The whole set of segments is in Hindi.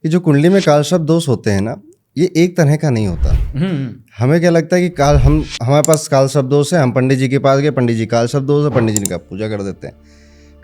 कि जो कुंडली में काल शब्द दोष होते हैं ना, ये एक तरह का नहीं होता। हमें क्या लगता है कि काल हमारे पास काल शब्द दोष है, हम पंडित जी के पास गए, पंडित जी काल शब्द दोष है, पंडित जी ने कहा पूजा कर देते हैं।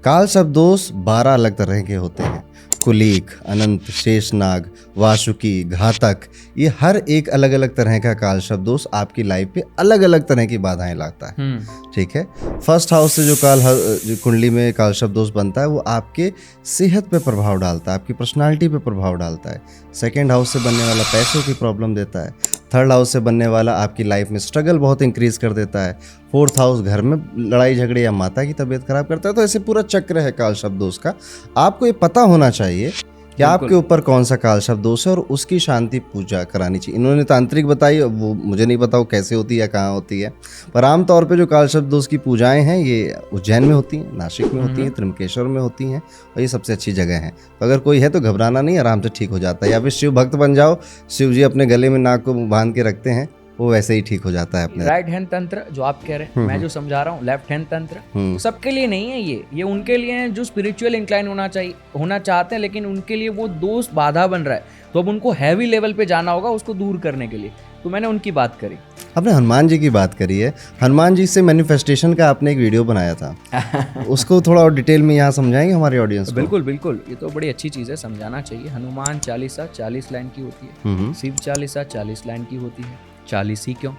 काल शब्द दोष 12 अलग तरह के होते हैं। कुलीक, अनंत, शेषनाग, वासुकी, घातक, ये हर एक अलग अलग तरह का काल शब्द दोष आपकी लाइफ पे अलग अलग तरह की बाधाएं लाता है। ठीक है। फर्स्ट हाउस से जो जो कुंडली में काल शब्द दोष बनता है वो आपके सेहत पे प्रभाव डालता है, आपकी पर्सनालिटी पे प्रभाव डालता है। सेकेंड हाउस से बनने वाला पैसों की प्रॉब्लम देता है। थर्ड हाउस से बनने वाला आपकी लाइफ में स्ट्रगल बहुत इंक्रीज कर देता है। फोर्थ हाउस घर में लड़ाई झगड़े या माता की तबीयत खराब करता है। तो ऐसे पूरा चक्र है काल शब्द दोष का। आपको ये पता होना चाहिए कि आपके ऊपर कौन सा काल शब्द दोष है और उसकी शांति पूजा करानी चाहिए। इन्होंने तांत्रिक बताई, वो मुझे नहीं पता वो कैसे होती है या कहाँ होती है, पर आमतौर पे जो काल शब्द दोष की पूजाएं हैं ये उज्जैन में होती हैं, नासिक में होती हैं, त्र्यंबकेश्वर में होती हैं, और ये सबसे अच्छी जगह है। तो अगर कोई है तो घबराना नहीं, आराम से ठीक हो जाता है। या फिर शिव भक्त बन जाओ, शिव जी अपने गले में नाक को बांध के रखते हैं, वो वैसे ही ठीक हो जाता है अपने। राइट हैंड तंत्र जो आप कह रहे हैं, मैं जो समझा रहा हूँ लेफ्ट हैंड तंत्र, सबके लिए नहीं है ये उनके लिए है जो स्पिरिचुअल इंक्लाइन होना चाहते हैं, लेकिन उनके लिए वो दोष बाधा बन रहा है, तो अब उनको हैवी लेवल पे जाना होगा उसको दूर करने के लिए। तो मैंने उनकी बात करी। आपने हनुमान जी की बात करी है, हनुमान जी से मैनिफेस्टेशन का आपने एक वीडियो बनाया था उसको थोड़ा और डिटेल में यहाँ समझाएंगे हमारे ऑडियंस को? बिल्कुल बिल्कुल, ये तो बड़ी अच्छी चीज़ है, समझाना चाहिए। हनुमान चालीसा 40 लाइन की होती है, शिव चालीसा 40 लाइन की होती है। 40 ही क्यों,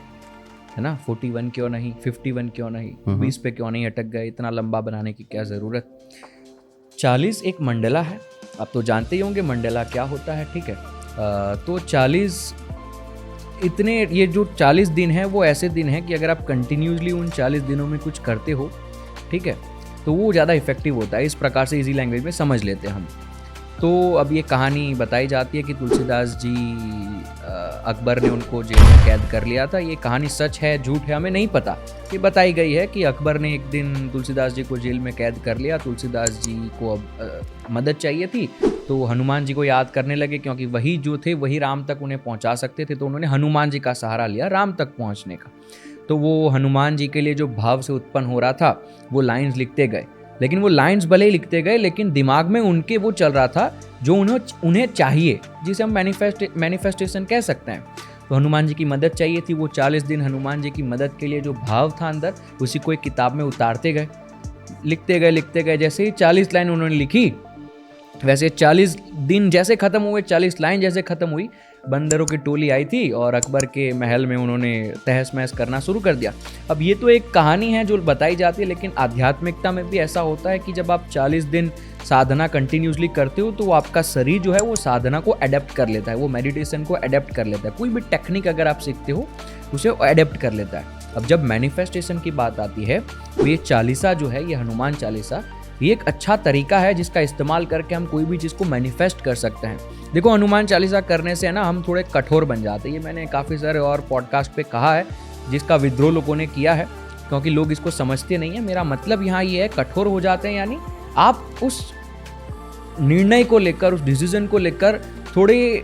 है ना? 41 क्यों नहीं, 51 क्यों नहीं, 20 पे क्यों नहीं अटक गए? इतना लंबा बनाने की क्या ज़रूरत? 40 एक मंडला है, आप तो जानते ही होंगे मंडला क्या होता है। ठीक है, तो 40 इतने, ये जो 40 दिन है वो ऐसे दिन हैं कि अगर आप कंटिन्यूसली उन 40 दिनों में कुछ करते हो, ठीक है, तो वो ज़्यादा इफेक्टिव होता है। इस प्रकार से इजी लैंग्वेज में समझ लेते हैं हम। तो अब ये कहानी बताई जाती है कि तुलसीदास जी, अकबर ने उनको जेल में कैद कर लिया था। ये कहानी सच है झूठ है हमें नहीं पता, ये बताई गई है कि अकबर ने एक दिन तुलसीदास जी को जेल में कैद कर लिया। तुलसीदास जी को अब मदद चाहिए थी, तो हनुमान जी को याद करने लगे, क्योंकि वही जो थे वही राम तक उन्हें पहुंचा सकते थे। तो उन्होंने हनुमान जी का सहारा लिया राम तक पहुंचने का। तो वो हनुमान जी के लिए जो भाव से उत्पन्न हो रहा था वो लाइन्स लिखते गए, लेकिन वो लाइन्स भले ही लिखते गए, लेकिन दिमाग में उनके वो चल रहा था जो उन्हें चाहिए, जिसे हम मैनिफेस्टेशन कह सकते हैं। तो हनुमान जी की मदद चाहिए थी। वो 40 दिन हनुमान जी की मदद के लिए जो भाव था अंदर, उसी को एक किताब में उतारते गए, लिखते गए। जैसे ही 40 लाइन उन्होंने लिखी, वैसे 40 दिन जैसे ख़त्म हुए, 40 लाइन जैसे ख़त्म हुई, बंदरों की टोली आई थी और अकबर के महल में उन्होंने तहस महस करना शुरू कर दिया। अब ये तो एक कहानी है जो बताई जाती है, लेकिन आध्यात्मिकता में भी ऐसा होता है कि जब आप 40 दिन साधना कंटिन्यूसली करते हो तो आपका शरीर जो है वो साधना को अडेप्ट कर लेता है, वो मेडिटेशन को अडेप्ट कर लेता है। कोई भी टेक्निक अगर आप सीखते हो उसे अडेप्ट कर लेता है। अब जब मैनिफेस्टेशन की बात आती है तो ये चालीसा जो है, ये हनुमान चालीसा, ये एक अच्छा तरीका है जिसका इस्तेमाल करके हम कोई भी चीज़ को मैनिफेस्ट कर सकते हैं। देखो, हनुमान चालीसा करने से है ना हम थोड़े कठोर बन जाते हैं। ये मैंने काफ़ी सारे और पॉडकास्ट पे कहा है, जिसका विद्रोह लोगों ने किया है, क्योंकि लोग इसको समझते नहीं है। मेरा मतलब यहाँ ये है, कठोर हो जाते हैं, यानी आप उस निर्णय को लेकर, उस डिसीजन को लेकर थोड़े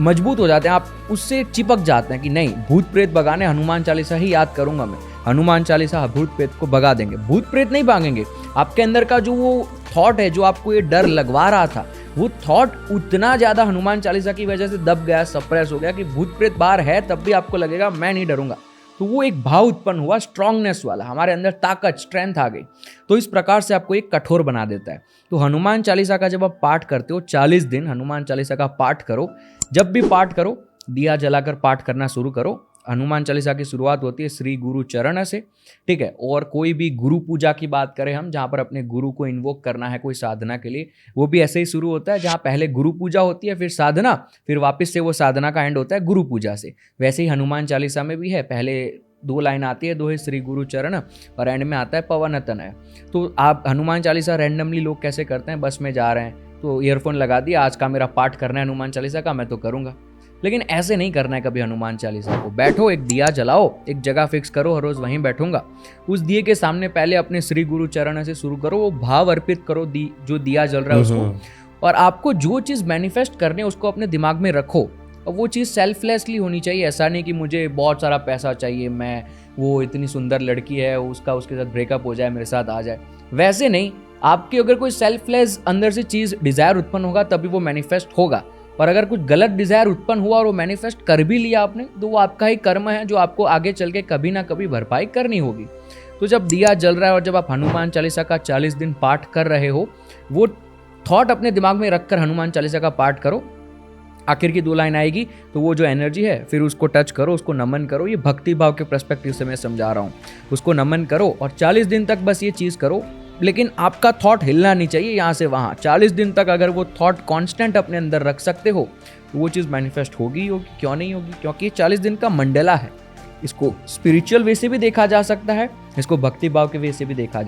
मजबूत हो जाते हैं, आप उससे चिपक जाते हैं कि नहीं, भूत प्रेत भगाने हनुमान चालीसा ही याद करूंगा मैं, हनुमान चालीसा भूत प्रेत को भगा देंगे। भूत प्रेत नहीं भागेंगे, आपके अंदर का जो वो थॉट है, जो आपको ये डर लगवा रहा था, वो थॉट उतना ज़्यादा हनुमान चालीसा की वजह से दब गया, सप्रेस हो गया कि भूत प्रेत बाहर है तब भी आपको लगेगा मैं नहीं डरूंगा। तो वो एक भाव उत्पन्न हुआ, स्ट्रांगनेस वाला, हमारे अंदर ताकत, स्ट्रेंथ आ गई। तो इस प्रकार से आपको एक कठोर बना देता है। तो हनुमान चालीसा का जब आप पाठ करते हो, 40 दिन हनुमान चालीसा का पाठ करो। जब भी पाठ करो, दिया जलाकर पाठ करना शुरू करो। हनुमान चालीसा की शुरुआत होती है श्री गुरु चरण से, ठीक है। और कोई भी गुरु पूजा की बात करें हम, जहाँ पर अपने गुरु को इन्वोक करना है कोई साधना के लिए, वो भी ऐसे ही शुरू होता है, जहाँ पहले गुरु पूजा होती है, फिर साधना, फिर वापस से वो साधना का एंड होता है गुरु पूजा से। वैसे ही हनुमान चालीसा में भी है, पहले 2 लाइन आती है, 2 है श्री गुरु चरण, और एंड में आता है पवन तनय। तो आप हनुमान चालीसा रैंडमली लोग कैसे करते हैं, बस में जा रहे हैं तो ईयरफोन लगा दिया, आज का मेरा पाठ करना है हनुमान चालीसा का, मैं तो करूँगा। लेकिन ऐसे नहीं करना है कभी हनुमान चालीसा को। बैठो, एक दिया जलाओ, एक जगह फिक्स करो, हर रोज वहीं बैठूंगा। उस दिए के सामने पहले अपने श्री गुरु चरण से शुरू करो, वो भाव अर्पित करो जो दिया जल रहा है उसको, और आपको जो चीज़ मैनिफेस्ट करने है उसको अपने दिमाग में रखो। और वो चीज़ सेल्फलेसली होनी चाहिए। ऐसा नहीं कि मुझे बहुत सारा पैसा चाहिए, मैं वो इतनी सुंदर लड़की है, उसके साथ ब्रेकअप हो जाए, मेरे साथ आ जाए, वैसे नहीं। आपकी अगर कोई सेल्फलेस अंदर से चीज़ डिज़ायर उत्पन्न होगा तभी वो मैनिफेस्ट होगा। पर अगर कुछ गलत डिजायर उत्पन्न हुआ और वो मैनिफेस्ट कर भी लिया आपने, तो वो आपका ही कर्म है जो आपको आगे चल के कभी ना कभी भरपाई करनी होगी। तो जब दिया जल रहा है और जब आप हनुमान चालीसा का 40 दिन पाठ कर रहे हो, वो थॉट अपने दिमाग में रखकर हनुमान चालीसा का पाठ करो। आखिर की 2 लाइन आएगी तो वो जो एनर्जी है फिर उसको टच करो, उसको नमन करो। ये भक्ति भाव के पर्सपेक्टिव से मैं समझा रहा हूँ। उसको नमन करो और 40 दिन तक बस ये चीज़ करो, लेकिन आपका थॉट हिलना नहीं चाहिए यहाँ से वहाँ। 40 दिन तक अगर वो थॉट कांस्टेंट अपने अंदर रख सकते हो तो वो चीज़ मैनिफेस्ट होगी, क्यों नहीं होगी? क्योंकि 40 दिन का मंडला है। इसको स्पिरिचुअल वे से भी देखा जा सकता है, इसको भक्ति भाव के वे से भी देखा जा